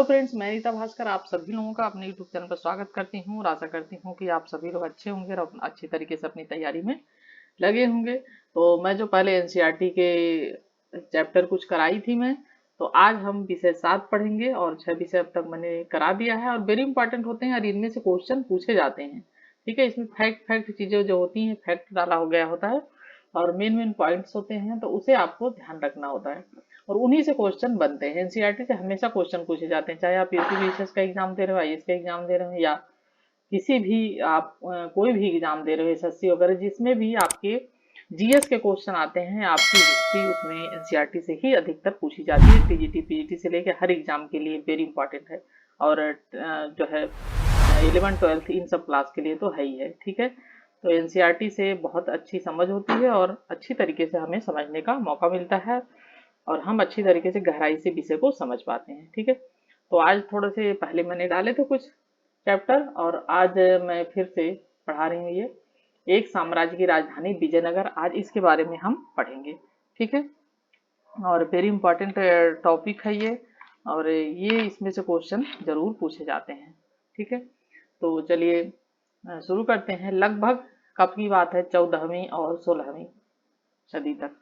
Friends, मैं रीता भास्कर आप सभी लोगों का अपने यूट्यूब चैनल पर स्वागत करती हूँ और आशा करती हूँ कि आप सभी लोग अच्छे होंगे और अच्छी तरीके से अपनी तैयारी में लगे होंगे। तो मैं जो पहले एनसीईआरटी के चैप्टर कुछ कराई थी मैं, तो आज हम विषय 7 पढ़ेंगे और 6 विषय अब तक मैंने करा दिया है और वेरी इंपॉर्टेंट होते हैं और इनमें से क्वेश्चन पूछे जाते हैं। ठीक है, इसमें फैक्ट फैक्ट चीजें जो होती हैं, फैक्ट डाला हो गया होता है और मेन मेन पॉइंट्स होते हैं, तो उसे आपको ध्यान रखना होता है और उन्हीं से क्वेश्चन बनते हैं। एनसीईआरटी से हमेशा क्वेश्चन पूछे जाते हैं, चाहे आप यूपी बीसीएस का एग्जाम दे रहे हो, आईएएस का एग्जाम दे रहे हो या किसी भी आप कोई भी एग्जाम दे रहे हो, एसएससी वगैरह, जिसमें भी आपके जीएस के क्वेश्चन आते हैं, आपकी हिस्ट्री उसमें एनसीईआरटी से ही अधिकतर पूछी जाती है। टीजीटी पीजीटी से लेकर हर एग्जाम के लिए वेरी इंपॉर्टेंट है और जो है 11th 12th इन सब क्लास के लिए तो है ही है। ठीक है, तो एनसीईआरटी से बहुत अच्छी समझ होती है और अच्छी तरीके से हमें समझने का मौका मिलता है और हम अच्छी तरीके से गहराई से विषय को समझ पाते हैं। ठीक है, तो आज थोड़े से पहले मैंने डाले थे कुछ चैप्टर और आज मैं फिर से पढ़ा रही हूँ ये एक साम्राज्य की राजधानी विजयनगर। आज इसके बारे में हम पढ़ेंगे। ठीक है, और वेरी इंपॉर्टेंट टॉपिक है ये और ये इसमें से क्वेश्चन जरूर पूछे जाते हैं। ठीक है, तो चलिए शुरू करते हैं। लगभग कब की बात है? 14वीं और 16वीं सदी तक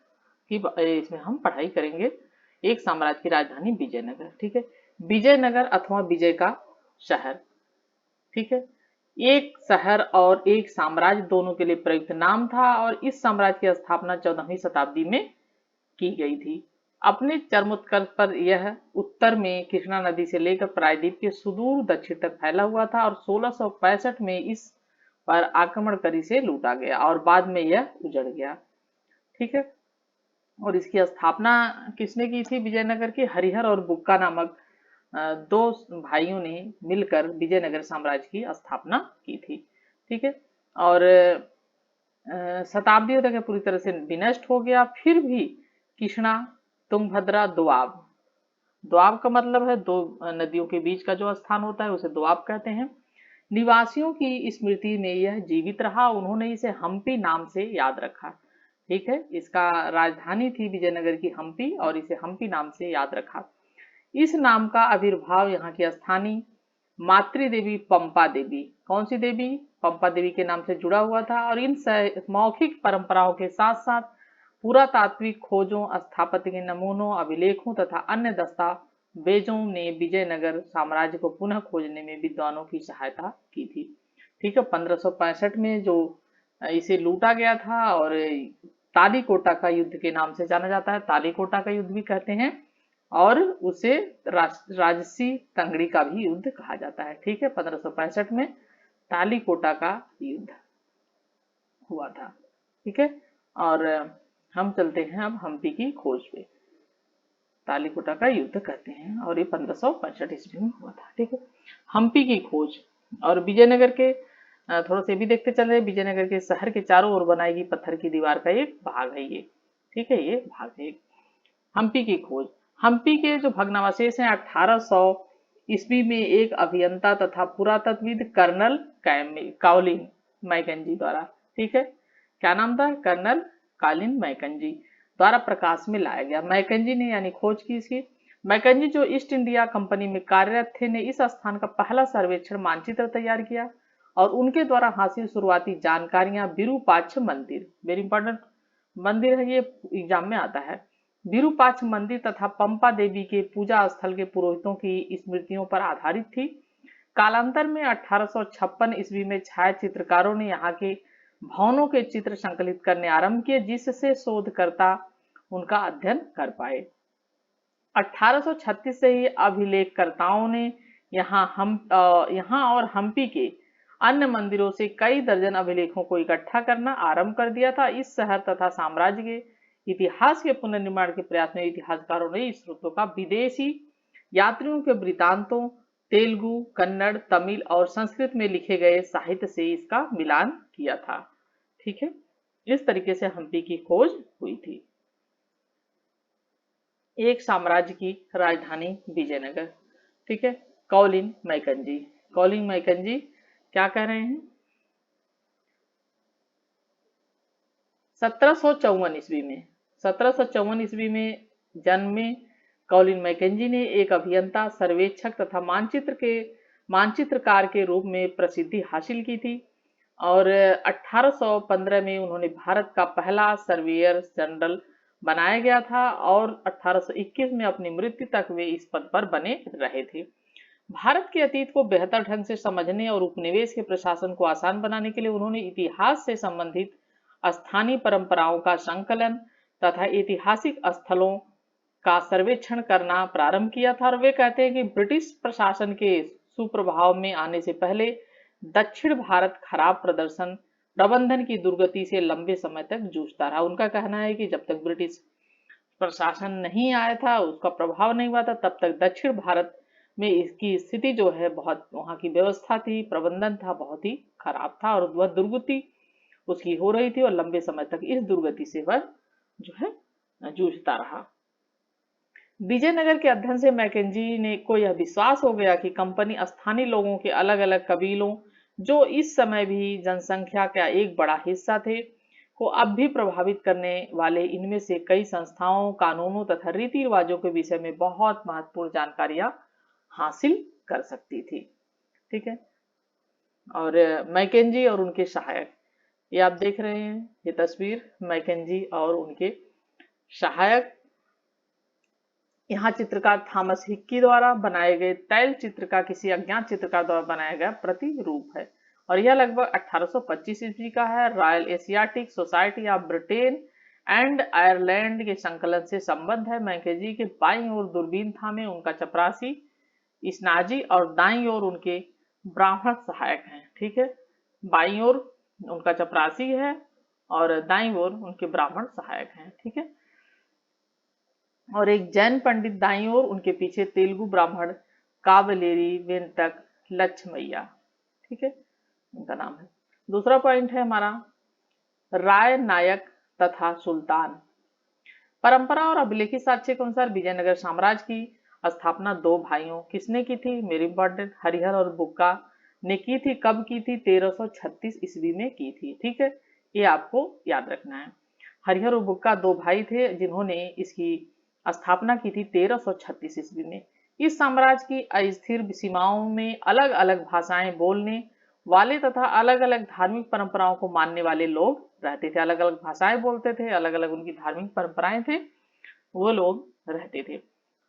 की इसमें हम पढ़ाई करेंगे। एक साम्राज्य की राजधानी विजयनगर। ठीक है, विजयनगर अथवा विजय का शहर। ठीक है, एक शहर और एक साम्राज्य दोनों के लिए प्रयुक्त नाम था और इस साम्राज्य की स्थापना 14वीं शताब्दी में की गई थी। अपने चरमोत्कर्ष पर यह उत्तर में कृष्णा नदी से लेकर प्रायद्वीप के सुदूर दक्षिण तक फैला हुआ था और 1665 में इस पर आक्रमण कर इसे लूटा गया और बाद में यह उजड़ गया। ठीक है, और इसकी स्थापना किसने की थी? विजयनगर के हरिहर और बुक्का नामक दो भाइयों ने मिलकर विजयनगर साम्राज्य की स्थापना की थी। ठीक है, और शताब्दियों तक पूरी तरह से विनष्ट हो गया। फिर भी कृष्णा, तुंगभद्रा, दोआब, दोआब का मतलब है दो नदियों के बीच का जो स्थान होता है उसे दोआब कहते हैं, निवासियों की स्मृति में यह जीवित रहा। उन्होंने इसे हम्पी नाम से याद रखा। ठीक है, इसका राजधानी थी विजयनगर की हम्पी और इसे हम्पी नाम से याद रखा। इस नाम का आविर्भाव यहाँ की स्थानीय मातृदेवी पंपा देवी, कौन सी देवी? पंपा देवी के नाम से जुड़ा हुआ था और इन मौखिक परंपराओं के साथ साथ पुरातात्विक खोजों, स्थापत्य के नमूनों, अभिलेखों तथा अन्य दस्तावेजों ने विजयनगर साम्राज्य को पुनः खोजने में विद्वानों की सहायता की थी। ठीक है, 1565 में जो इसे लूटा गया था और तालीकोटा का युद्ध के नाम से जाना जाता है, तालीकोटा का युद्ध भी कहते हैं और उसे राजसी तंगड़ी का भी युद्ध कहा जाता है। ठीक है, 1565 में तालीकोटा का युद्ध हुआ था। ठीक है, और हम चलते हैं अब हम्पी की खोज पे। तालीकोटा का युद्ध कहते हैं और ये 1565 ईस्वी में हुआ था। ठीक है, हम्पी की खोज और विजयनगर के थोड़ा से भी देखते चल रहे। विजयनगर के शहर के चारों ओर बनाई गई पत्थर की दीवार का एक भाग है ये। ठीक है, ये भाग है हम्पी की खोज। हम्पी के जो भग्नावशेष हैं 1800 ईस्वी में एक अभियंता तथा पुरातत्वविद कर्नल कॉलिन मैकेंजी द्वारा, ठीक है, क्या नाम था? कर्नल कॉलिन मैकेंजी द्वारा प्रकाश में लाया गया। मैकेंजी ने यानी खोज की इसकी। मैकेंजी जो ईस्ट इंडिया कंपनी में कार्यरत थे ने इस स्थान का पहला सर्वेक्षण मानचित्र तैयार किया और उनके द्वारा हासिल शुरुआती जानकारियां विरूपाक्ष मंदिर, वेरी इंपॉर्टेंट मंदिर है ये, एग्जाम में आता है, विरूपाक्ष मंदिर तथा पंपा देवी के पूजा स्थल के पुरोहितों की स्मृतियों पर आधारित थी। कालांतर में 1856 ईस्वी में छाया चित्रकारों ने यहाँ के भवनों के चित्र संकलित करने आरंभ किए, जिससे शोधकर्ता उनका अध्ययन कर पाए। 1836 से ही अभिलेखकर्ताओं ने यहाँ और हम्पी के अन्य मंदिरों से कई दर्जन अभिलेखों को इकट्ठा करना आरंभ कर दिया था। इस शहर तथा साम्राज्य के इतिहास के पुनर्निर्माण के प्रयास में इतिहासकारों ने इस स्रोतों का विदेशी यात्रियों के वृतांतों, तेलुगु, कन्नड़, तमिल और संस्कृत में लिखे गए साहित्य से इसका मिलान किया था। ठीक है, इस तरीके से हम्पी की खोज हुई थी। एक साम्राज्य की राजधानी विजयनगर। ठीक है, कॉलिन मैकेंजी, कॉलिन मैकेंजी क्या कह रहे हैं? 1754 ईस्वी में, 1754 ईस्वी में जन्मे कॉलिन मैकेंजी ने एक अभियंता, सर्वेक्षक तथा मानचित्रकार के रूप में प्रसिद्धि हासिल की थी और 1815 में उन्होंने भारत का पहला सर्वेयर जनरल बनाया गया था और 1821 में अपनी मृत्यु तक वे इस पद पर बने रहे थे। भारत के अतीत को बेहतर ढंग से समझने और उपनिवेश के प्रशासन को आसान बनाने के लिए उन्होंने इतिहास से संबंधित स्थानीय परंपराओं का संकलन तथा ऐतिहासिक स्थलों का सर्वेक्षण करना प्रारंभ किया था। और वे कहते हैं कि ब्रिटिश प्रशासन के सुप्रभाव में आने से पहले दक्षिण भारत खराब प्रबंधन की दुर्गति से लंबे समय तक जूझता रहा। उनका कहना है कि जब तक ब्रिटिश प्रशासन नहीं आया था, उसका प्रभाव नहीं हुआ था, तब तक दक्षिण भारत में इसकी स्थिति जो है बहुत, वहां की व्यवस्था थी, प्रबंधन था, बहुत ही खराब था और वह दुर्गति उसकी हो रही थी और लंबे समय तक इस दुर्गति से वह जो है जूझता रहा। विजयनगर के अध्ययन से मैकेंजी ने को यह विश्वास हो गया कि कंपनी स्थानीय लोगों के अलग अलग कबीलों, जो इस समय भी जनसंख्या का एक बड़ा हिस्सा थे, को अब भी प्रभावित करने वाले इनमें से कई संस्थाओं, कानूनों तथा रीति रिवाजों के विषय में बहुत महत्वपूर्ण जानकारियां हासिल कर सकती थी। ठीक है। और मैकेंजी और उनके सहायक, ये आप देख रहे हैं ये तस्वीर, मैकेंजी और उनके सहायक। यहाँ चित्रकार थॉमस हिक्की द्वारा बनाए गए तैल चित्र का किसी अज्ञात चित्रकार द्वारा बनाया गया प्रतिरूप है और यह लगभग 1825 ईस्वी का है। Royal Asiatic society of Britain and Ireland के संकलन से संबद्ध है। मैकेंजी के बाईं ओर दूरबीन थामे उनका चपरासी इस्नाजी और दाईं ओर उनके ब्राह्मण सहायक हैं। ठीक है, बाईं ओर उनका चपरासी है और दाईं ओर उनके ब्राह्मण सहायक हैं। ठीक है, और एक जैन पंडित दाईं ओर, उनके पीछे तेलुगु ब्राह्मण कावलेरी वेंकट लक्ष्मैया। ठीक है, उनका नाम है। दूसरा पॉइंट है हमारा राय नायक तथा सुल्तान। परंपरा और अभिलेखित साक्ष्य के अनुसार विजयनगर साम्राज्य की स्थापना दो भाइयों, किसने की थी, मेरी इंपॉर्टेंट, हरिहर और बुक्का ने की थी। कब की थी, 1336 ईस्वी में की थी। ठीक है, ये आपको याद रखना है। हरिहर और बुक्का दो भाई थे जिन्होंने इसकी स्थापना की थी 1336 ईस्वी में। इस साम्राज्य की अस्थिर सीमाओं में अलग अलग भाषाएं बोलने वाले तथा अलग अलग धार्मिक परंपराओं को मानने वाले लोग रहते थे। अलग अलग भाषाएं बोलते थे, अलग अलग उनकी धार्मिक परंपराएं थे, वो लोग रहते थे।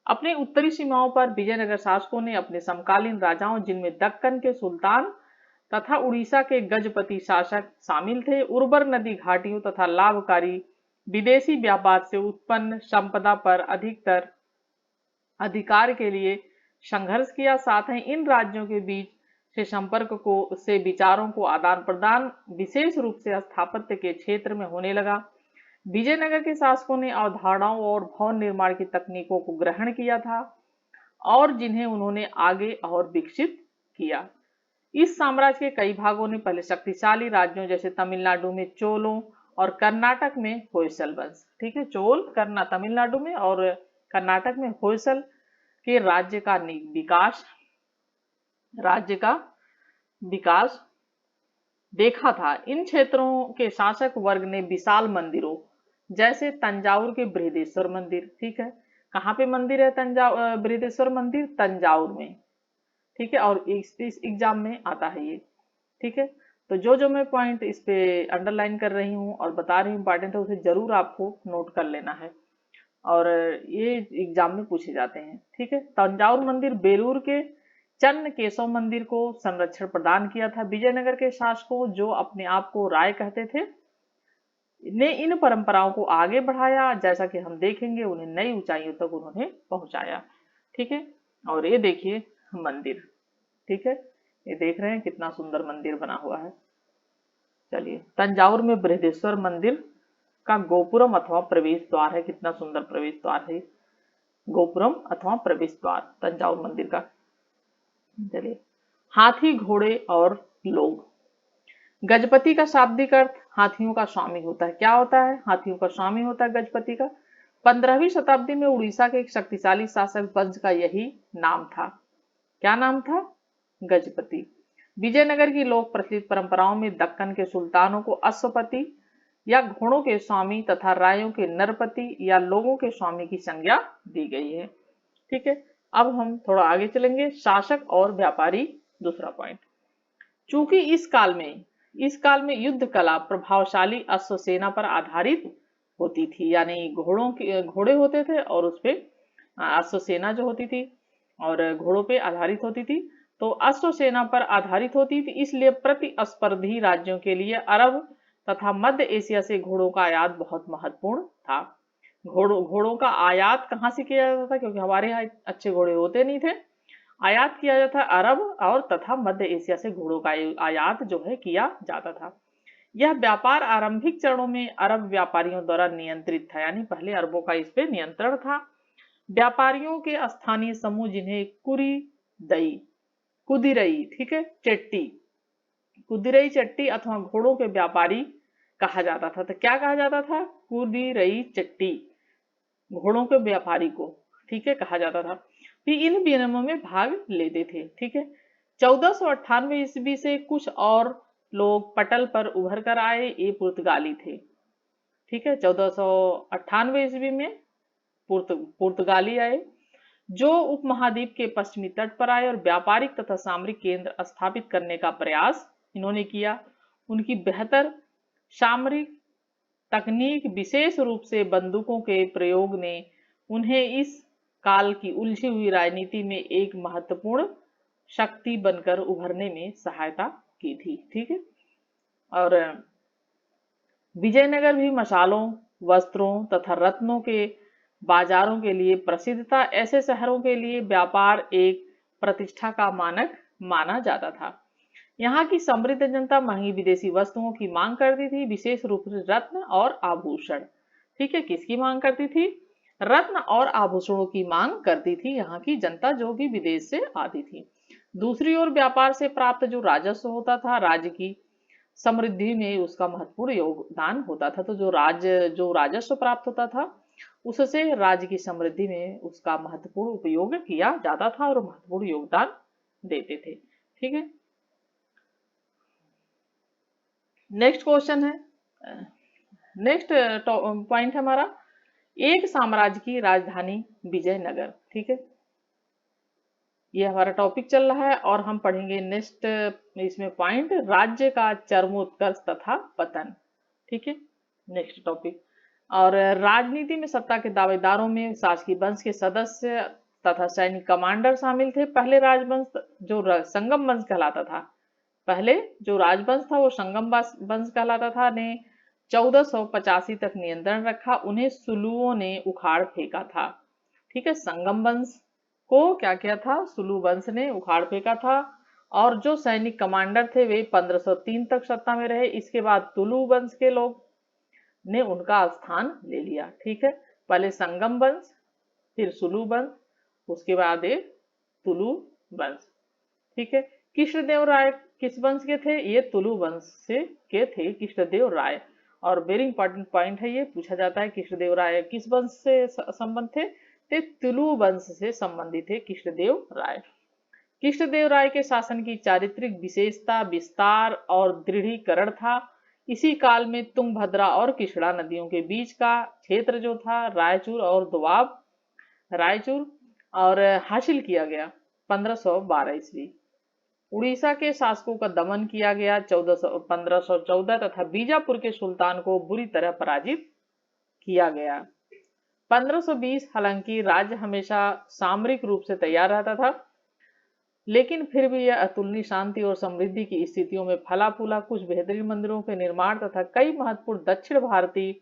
अपने उत्तरी सीमाओं पर विजयनगर शासकों ने अपने समकालीन राजाओं, जिनमें दक्कन के सुल्तान तथा उड़ीसा के गजपति शासक शामिल थे, उर्वर नदी घाटियों तथा लाभकारी विदेशी व्यापार से उत्पन्न संपदा पर अधिकतर अधिकार के लिए संघर्ष किया। साथ ही इन राज्यों के बीच से संपर्क से विचारों को आदान प्रदान विशेष रूप से स्थापत्य के क्षेत्र में होने लगा। विजयनगर के शासकों ने अवधारणाओं और भवन निर्माण की तकनीकों को ग्रहण किया था और जिन्हें उन्होंने आगे और विकसित किया। इस साम्राज्य के कई भागों ने पहले शक्तिशाली राज्यों जैसे तमिलनाडु में चोलों और कर्नाटक में होयसल वंश, ठीक है, चोल करना तमिलनाडु में और कर्नाटक में होयसल के राज्य का विकास देखा था। इन क्षेत्रों के शासक वर्ग ने विशाल मंदिरों जैसे तंजाउर के बृहदेश्वर मंदिर, ठीक है, कहाँ पे मंदिर है बृहदेश्वर मंदिर, तंजाउर में। ठीक है, और इस एग्जाम में आता है ये। ठीक है, तो जो मैं पॉइंट इस पे अंडरलाइन कर रही हूँ और बता रही हूँ इंपॉर्टेंट है, उसे जरूर आपको नोट कर लेना है और ये एग्जाम में पूछे जाते हैं। ठीक है, तंजाउर मंदिर बेलूर के चन्न केशव मंदिर को संरक्षण प्रदान किया था। विजयनगर के शासकों, जो अपने आप को राय कहते थे, ने इन परंपराओं को आगे बढ़ाया, जैसा कि हम देखेंगे उन्हें नई ऊंचाइयों तक उन्होंने पहुंचाया। ठीक है, और ये देखिए मंदिर, ठीक है, ये देख रहे हैं कितना सुंदर मंदिर बना हुआ है। चलिए, तंजाउर में बृहदेश्वर मंदिर का गोपुरम अथवा प्रवेश द्वार है, कितना सुंदर प्रवेश द्वार है, गोपुरम अथवा प्रवेश द्वार तंजाउर मंदिर का। चलिए, हाथी, घोड़े और लोग। गजपति का शाब्दिक अर्थ हाथियों का स्वामी होता है। क्या होता है, हाथियों का स्वामी होता है गजपति का। 15वीं शताब्दी में उड़ीसा के एक शक्तिशाली शासक वंश का यही नाम था। क्या नाम था, गजपति। विजयनगर की लोक प्रचलित परंपराओं में दक्कन के सुल्तानों को अश्वपति या घोड़ों के स्वामी तथा रायों के नरपति या लोगों के स्वामी की संज्ञा दी गई है। ठीक है, अब हम थोड़ा आगे चलेंगे, शासक और व्यापारी, दूसरा पॉइंट। चूंकि इस काल में युद्ध कला प्रभावशाली अश्वसेना पर आधारित होती थी, यानी घोड़े होते थे और उस पे अश्वसेना जो होती थी और घोड़ों पे आधारित होती थी, तो अश्वसेना पर आधारित होती थी, इसलिए प्रतिस्पर्धी राज्यों के लिए अरब तथा मध्य एशिया से घोड़ों का आयात बहुत महत्वपूर्ण था। घोड़ों का आयात कहाँ से किया जाता था, क्योंकि हमारे यहाँ अच्छे घोड़े होते नहीं थे, आयात किया जाता था अरब और तथा मध्य एशिया से घोड़ों का आयात जो है किया जाता था। यह व्यापार आरंभिक चरणों में अरब व्यापारियों द्वारा नियंत्रित था, यानी पहले अरबों का इस पे नियंत्रण था। व्यापारियों के स्थानीय समूह जिन्हें कुदिरई, ठीक है, चट्टी, कुदिरई चट्टी अथवा घोड़ों के व्यापारी कहा जाता था। तो क्या कहा जाता था, कुदिरई चट्टी, घोड़ों के व्यापारी को, ठीक है, कहा जाता था। फिर इन विनिमयों में भाग लेते थे, ठीक है। 1498 ईस्वी से कुछ और लोग पटल पर उभर कर आए, ये पुर्तगाली थे, ठीक है। 1498 ईस्वी में पुर्तगाली आए, जो उपमहाद्वीप के पश्चिमी तट पर आए और व्यापारिक तथा सामरिक केंद्र स्थापित करने का प्रयास इन्होंने किया। उनकी बेहतर सामरिक तकनीक, विशेष रूप से बंदूकों के प्रयोग ने उन्हें इस काल की उलझी हुई राजनीति में एक महत्वपूर्ण शक्ति बनकर उभरने में सहायता की थी, ठीक है। और विजयनगर भी मसालों, वस्त्रों तथा रत्नों के बाजारों के लिए प्रसिद्ध था। ऐसे शहरों के लिए व्यापार एक प्रतिष्ठा का मानक माना जाता था। यहाँ की समृद्ध जनता महंगी विदेशी वस्तुओं की मांग करती थी, विशेष रूप से रत्न और आभूषण, ठीक है। किसकी मांग करती थी, रत्न और आभूषणों की मांग करती थी यहाँ की जनता, जो कि विदेश से आती थी। दूसरी ओर व्यापार से प्राप्त जो राजस्व होता था, राज्य की समृद्धि में उसका महत्वपूर्ण योगदान होता था। तो जो राजस्व प्राप्त होता था, उससे राज्य की समृद्धि में उसका महत्वपूर्ण उपयोग किया जाता था और महत्वपूर्ण योगदान देते थे, ठीक है। नेक्स्ट क्वेश्चन है, नेक्स्ट पॉइंट है हमारा, एक साम्राज्य की राजधानी विजयनगर, ठीक है। ये हमारा टॉपिक चल रहा है और हम पढ़ेंगे नेक्स्ट इसमें पॉइंट, राज्य का चरमोत्कर्ष तथा पतन, ठीक है, नेक्स्ट टॉपिक। और राजनीति में सत्ता के दावेदारों में शासकीय वंश के सदस्य तथा सैनिक कमांडर शामिल थे। पहले राजवंश जो संगम वंश कहलाता था, पहले जो राजवंश था वो संगम वंश कहलाता था, ने 1485 तक नियंत्रण रखा। उन्हें सुलुओं ने उखाड़ फेंका था, ठीक है। संगम वंश को क्या किया था, सुलु वंश ने उखाड़ फेंका था। और जो सैनिक कमांडर थे वे 1503 तक सत्ता में रहे। इसके बाद तुलु वंश के लोग ने उनका स्थान ले लिया, ठीक है। पहले संगम वंश, फिर सुलु वंश, उसके बाद ये तुलु वंश, ठीक है। कृष्णदेव राय किस वंश के थे, ये तुलु वंश से के थे कृष्णदेव राय। और वेरी इंपॉर्टेंट पॉइंट है, ये पूछा जाता है कृष्णदेव राय किस वंश से संबंध थे, ते तुलु वंश से संबंधित थे कृष्णदेव राय। कृष्णदेव राय के शासन की चारित्रिक विशेषता विस्तार और दृढ़ीकरण था। इसी काल में तुंगभद्रा और कृष्णा नदियों के बीच का क्षेत्र जो था रायचूर और दोआब रायचूर और हासिल किया गया 1512 ईस्वी। उड़ीसा के शासकों का दमन किया गया 1514 तथा बीजापुर के सुल्तान को बुरी तरह पराजित किया गया। 1520 हालांकि राज्य हमेशा सामरिक रूप से तैयार रहता था, लेकिन फिर भी यह अतुलनीय शांति और समृद्धि की स्थितियों में फला फूला। कुछ बेहतरीन मंदिरों के निर्माण तथा कई महत्वपूर्ण दक्षिण भारतीय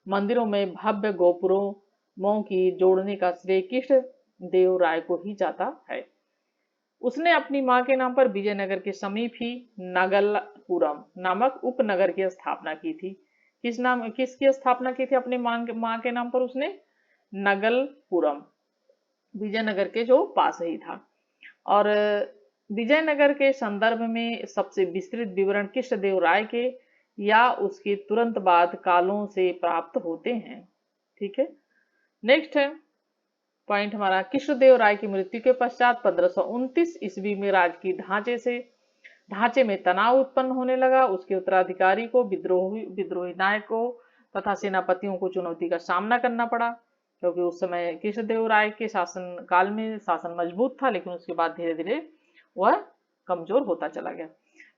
मंदिरों में भव्य गोपुरों की जोड़ने का श्रेय कृष्ण देव राय को ही जाता है। उसने अपनी मां के नाम पर विजयनगर के समीप ही नगलपुरम नामक उपनगर की स्थापना की थी। किसकी स्थापना की थी अपने मां के नाम पर, उसने नगलपुरम, विजयनगर के जो पास ही था। और विजयनगर के संदर्भ में सबसे विस्तृत विवरण कृष्णदेव राय के या उसके तुरंत बाद कालों से प्राप्त होते हैं, ठीक है। नेक्स्ट है पॉइंट हमारा, कृष्णदेव राय की मृत्यु के पश्चात 1529 ईस्वी में राजकीय ढांचे में तनाव उत्पन्न होने लगा। उसके उत्तराधिकारी को विद्रोही नायकों तथा सेनापतियों को चुनौती का सामना करना पड़ा। क्योंकि उस समय कृष्णदेव राय के शासन काल में शासन मजबूत था, लेकिन उसके बाद धीरे धीरे वह कमजोर होता चला गया।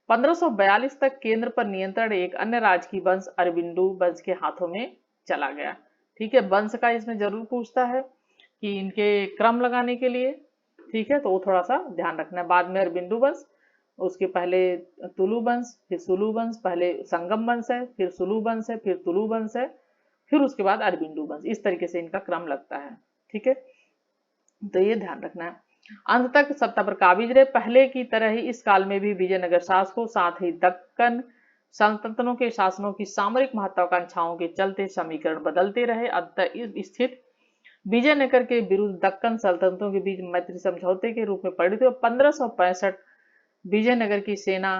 1542 तक केंद्र पर नियंत्रण एक अन्य राजकीय वंश अरबिंदु वंश के हाथों में चला गया। ठीक है, वंश का इसमें जरूर पूछता है कि इनके क्रम लगाने के लिए, ठीक है, तो वो थोड़ा सा ध्यान रखना है। बाद में अरबिंदु वंश, उसके पहले तुलु वंश, फिर सुलु वंश, पहले संगम वंश है, फिर सुलु वंश है, फिर तुलु वंश है, फिर उसके बाद अरबिंदु वंश। इस तरीके से इनका क्रम लगता है। ठीक है, तो ये ध्यान रखना है। अंत तक सत्ता पर काबिज रहे। पहले की तरह ही इस काल में भी विजयनगर शासकों, साथ ही दक्कन सल्तनतों के शासनों की सामरिक महत्वाकांक्षाओं के चलते समीकरण बदलते रहे। अंततः इस स्थिति विजयनगर के विरुद्ध दक्कन सल्तनतों के बीच मैत्री समझौते के रूप में परिणत हुई। 1565 विजयनगर की सेना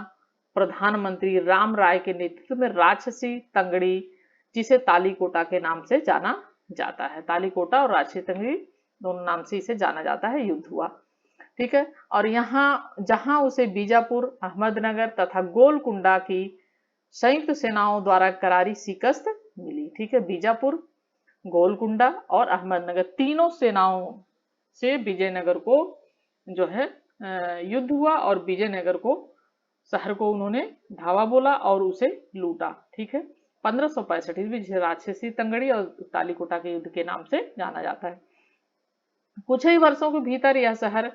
प्रधानमंत्री राम राय के नेतृत्व में राक्षसी तंगड़ी, जिसे तालीकोटा के नाम से जाना जाता है, तालीकोटा और राक्षसी तंगड़ी दोनों नाम से इसे जाना जाता है, युद्ध हुआ। ठीक है, और यहाँ जहां उसे बीजापुर, अहमदनगर तथा गोलकुंडा की संयुक्त सेनाओं द्वारा करारी शिकस्त मिली। ठीक है, बीजापुर, गोलकुंडा और अहमदनगर तीनों सेनाओं से विजयनगर को जो है युद्ध हुआ, और विजयनगर को शहर को उन्होंने धावा बोला और उसे लूटा। ठीक है, 1565 ईस्वी, जिसे राक्षसी तंगड़ी और तालीकोटा के युद्ध के नाम से जाना जाता है। कुछ ही वर्षों के भीतर यह शहर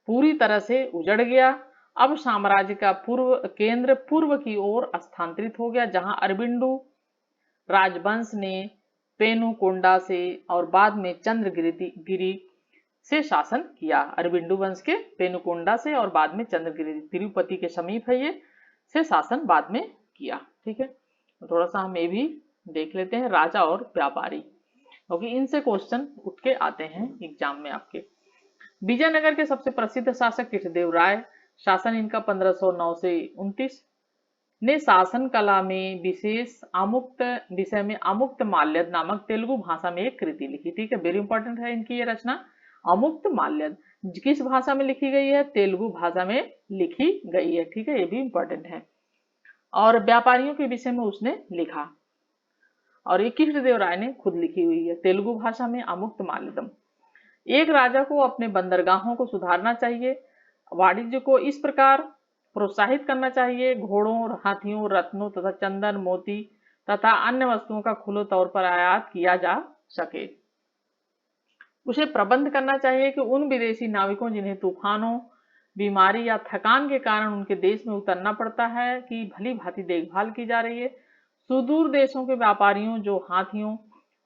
पूरी तरह से उजड़ गया। अब साम्राज्य का केंद्र पूर्व की ओर स्थानांतरित हो गया, जहां अरबिंदु राजवंश ने पेनुकोंडा से और बाद में चंद्रगिरी से शासन किया। अरबिंदु वंश के पेनुकोंडा से और बाद में चंद्रगिरी, तिरुपति के समीप है ये, से शासन बाद में किया। ठीक है, तो थोड़ा सा हम ये भी देख लेते हैं, राजा और व्यापारी, क्योंकि इनसे क्वेश्चन उठ के आते हैं एग्जाम में आपके। विजयनगर के सबसे प्रसिद्ध शासक कृष्णदेव राय, शासन इनका 1509 से 29, ने शासन कला में विषय में अमुक्त माल्यद नामक तेलुगु भाषा में एक कृति लिखी। ठीक है, वेरी इंपॉर्टेंट है इनकी ये रचना, अमुक्त माल्यद। किस भाषा में लिखी गई है? तेलुगु भाषा में लिखी गई है। ठीक है, ये भी इंपॉर्टेंट है। और व्यापारियों के विषय में उसने लिखा, और ये कृष्णदेव राय ने खुद लिखी हुई है तेलुगु भाषा में, अमुक्त माल्यदम। एक राजा को अपने बंदरगाहों को सुधारना चाहिए, वाणिज्य को इस प्रकार प्रोत्साहित करना चाहिए, घोड़ों, हाथियों, रत्नों तथा चंदन, मोती तथा अन्य वस्तुओं का खुले तौर पर आयात किया जा सके। उसे प्रबंध करना चाहिए कि उन विदेशी नाविकों जिन्हें तूफानों, बीमारी या थकान के कारण उनके देश में उतरना पड़ता है, कि भली भांति देखभाल की जा रही है। सुदूर देशों के व्यापारियों जो हाथियों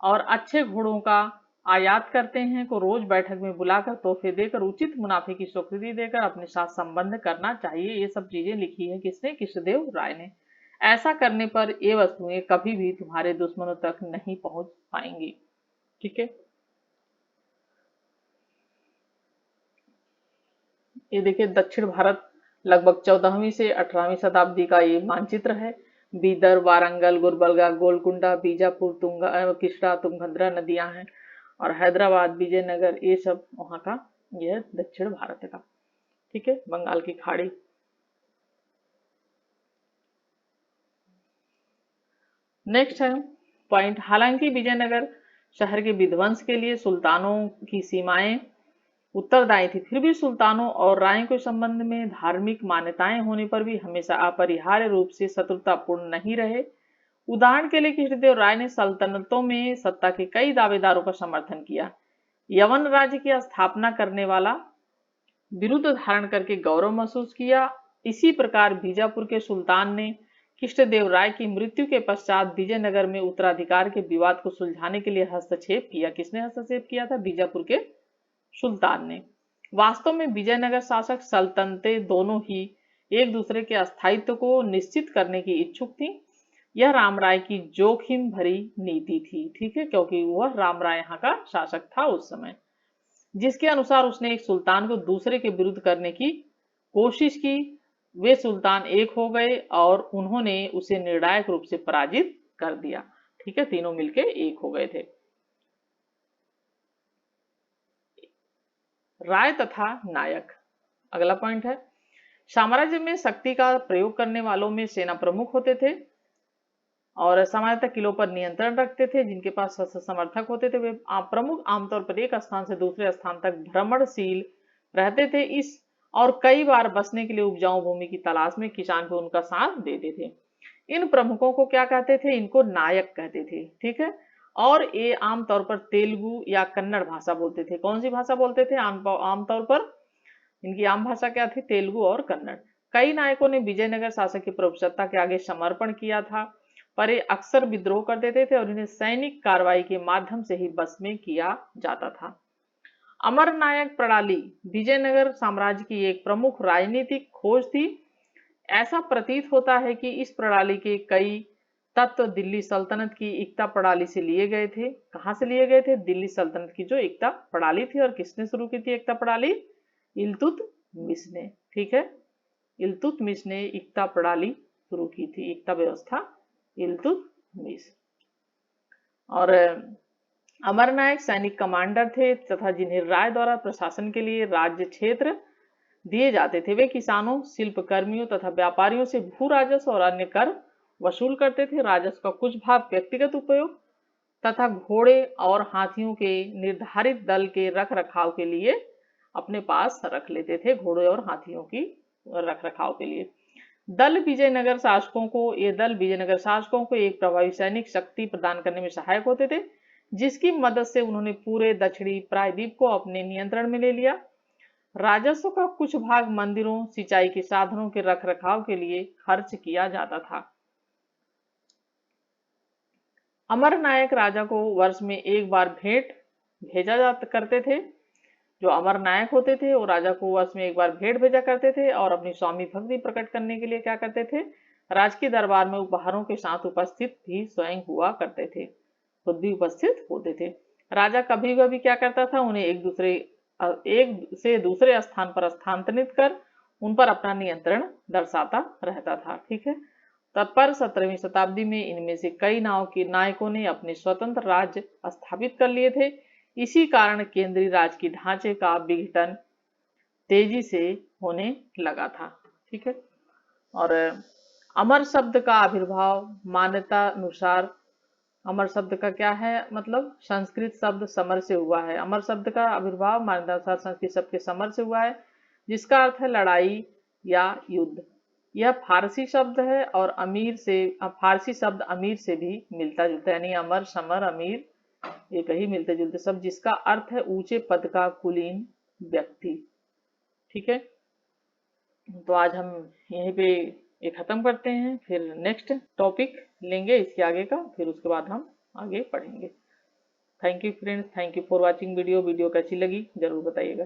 और अच्छे घोड़ों का आयात करते हैं को रोज बैठक में बुलाकर तोहफे देकर उचित मुनाफे की स्वीकृति देकर अपने साथ संबंध करना चाहिए। ये सब चीजें लिखी है किसने? कृष्णदेव राय ने। ऐसा करने पर ये वस्तुएं कभी भी तुम्हारे दुश्मनों तक नहीं पहुंच पाएंगी। ठीक है, ये देखिए दक्षिण भारत लगभग 14वीं से 18वीं शताब्दी का ये मानचित्र है। बीदर, वारंगल, गुलबर्गा, गोलकुंडा, बीजापुर, कृष्णा, तुंगभद्रा नदियां हैं, और हैदराबाद, विजयनगर, ये सब वहां का, यह दक्षिण भारत का। ठीक है, बंगाल की खाड़ी। नेक्स्ट है पॉइंट, हालांकि विजयनगर शहर के विध्वंस के लिए सुल्तानों की सीमाएं उत्तरदायी थी, फिर भी सुल्तानों और रायों के संबंध में धार्मिक मान्यताएं होने पर भी हमेशा अपरिहार्य रूप से शत्रुतापूर्ण नहीं रहे। उदाहरण के लिए कृष्णदेव राय ने सल्तनतों में सत्ता के कई दावेदारों का समर्थन किया। यवन राज्य की स्थापना करने वाला विरुद्ध धारण करके गौरव महसूस किया। इसी प्रकार बीजापुर के सुल्तान ने कृष्णदेव राय की मृत्यु के पश्चात विजयनगर में उत्तराधिकार के विवाद को सुलझाने के लिए हस्तक्षेप किया। किसने हस्तक्षेप किया था? बीजापुर के सुल्तान ने। वास्तव में विजयनगर शासक सल्तनतें दोनों ही एक दूसरे के अस्थायित्व को निश्चित करने की इच्छुक थी। यह राम राय की जोखिम भरी नीति थी। ठीक है, क्योंकि वह राम राय यहाँ का शासक था उस समय, जिसके अनुसार उसने एक सुल्तान को दूसरे के विरुद्ध करने की कोशिश की। वे सुल्तान एक हो गए और उन्होंने उसे निर्णायक रूप से पराजित कर दिया। ठीक है, तीनों मिलके एक हो गए थे। राय तथा नायक, अगला पॉइंट है, साम्राज्य में शक्ति का प्रयोग करने वालों में सेना प्रमुख होते थे। और सामान्यतः किलों पर नियंत्रण रखते थे। जिनके पास शस्त्र समर्थक होते थे वे प्रमुख आमतौर पर एक स्थान से दूसरे स्थान तक भ्रमणशील रहते थे। इस और कई बार बसने के लिए उपजाऊ भूमि की तलाश में किसान भी उनका साथ देते थे। इन प्रमुखों को क्या कहते थे? इनको नायक कहते थे। ठीक है। और ये आमतौर पर तेलुगु या कन्नड़ भाषा बोलते थे। कौन सी भाषा बोलते थे आमतौर पर? इनकी आम भाषा क्या थी? तेलुगु और कन्नड़। कई नायकों ने विजयनगर शासक की प्रभुसत्ता के आगे समर्पण किया था, पर ये अक्सर विद्रोह कर देते थे और इन्हें सैनिक कार्रवाई के माध्यम से ही बस में किया जाता था। अमरनायक प्रणाली विजयनगर साम्राज्य की एक प्रमुख राजनीतिक खोज थी। ऐसा प्रतीत होता है कि इस प्रणाली के कई तत्व दिल्ली सल्तनत की एकता प्रणाली से लिए गए थे। कहां से लिए गए थे? दिल्ली सल्तनत की जो एकता प्रणाली थी। और किसने शुरू की थी एकता प्रणाली? इल्तुतमिश ने। ठीक है। इल्तुतमिश ने एकता प्रणाली शुरू की थी, एकता व्यवस्था इल्तुतमिश। और अमरनायक सैनिक कमांडर थे तथा जिन्हें राय द्वारा प्रशासन के लिए राज्य क्षेत्र दिए जाते थे। वे किसानों, शिल्पकर्मियों तथा व्यापारियों से भू राजस्व और अन्य कर वसूल करते थे। राजस्व का कुछ भाग व्यक्तिगत उपयोग तथा घोड़े और हाथियों के निर्धारित दल के रख रखाव के लिए अपने पास रख लेते थे। घोड़े और हाथियों की रख रखाव के लिए दल विजयनगर शासकों को एक प्रभावी सैनिक शक्ति प्रदान करने में सहायक होते थे, जिसकी मदद से उन्होंने पूरे दक्षिणी प्रायद्वीप को अपने नियंत्रण में ले लिया। राजस्व का कुछ भाग मंदिरों, सिंचाई के साधनों के रखरखाव के लिए खर्च किया जाता था। अमरनायक राजा को वर्ष में एक बार भेंट भेजा जाता करते थे। जो अमरनायक होते थे वो राजा को वर्ष में एक बार भेंट भेजा करते थे और अपनी स्वामी भक्ति प्रकट करने के लिए क्या करते थे? राजकीय दरबार में उपहारों के साथ उपस्थित भी स्वयं हुआ करते थे, खुद भी उपस्थित होते थे। राजा कभी कभी क्या करता था? उन्हें एक से दूसरे स्थान पर स्थानांतरित कर उन पर अपना नियंत्रण दर्शाता रहता था। ठीक है। तत्पर 17वीं शताब्दी में इनमें से कई नायकों ने अपने स्वतंत्र राज्य स्थापित कर लिए थे। इसी कारण केंद्रीय राज की ढांचे का विघटन तेजी से होने लगा था। ठीक है। और अमर शब्द का आविर्भाव मान्यता अनुसार, अमर शब्द का क्या है मतलब? संस्कृत शब्द समर से हुआ है। अमर शब्द का आविर्भाव मान्यता अनुसार संस्कृत शब्द के समर से हुआ है, जिसका अर्थ है लड़ाई या युद्ध। यह फारसी शब्द है और फारसी शब्द अमीर से भी मिलता जुलता है, यानी अमर, समर, अमीर एक ही मिलते जुलते शब्द, जिसका अर्थ है ऊंचे पद का कुलीन व्यक्ति। ठीक है। तो आज हम यहीं पे ये खत्म करते हैं, फिर नेक्स्ट टॉपिक लेंगे इसके आगे का, फिर उसके बाद हम आगे पढ़ेंगे। Thank you friends, thank you for watching video कैसी लगी जरूर बताइएगा।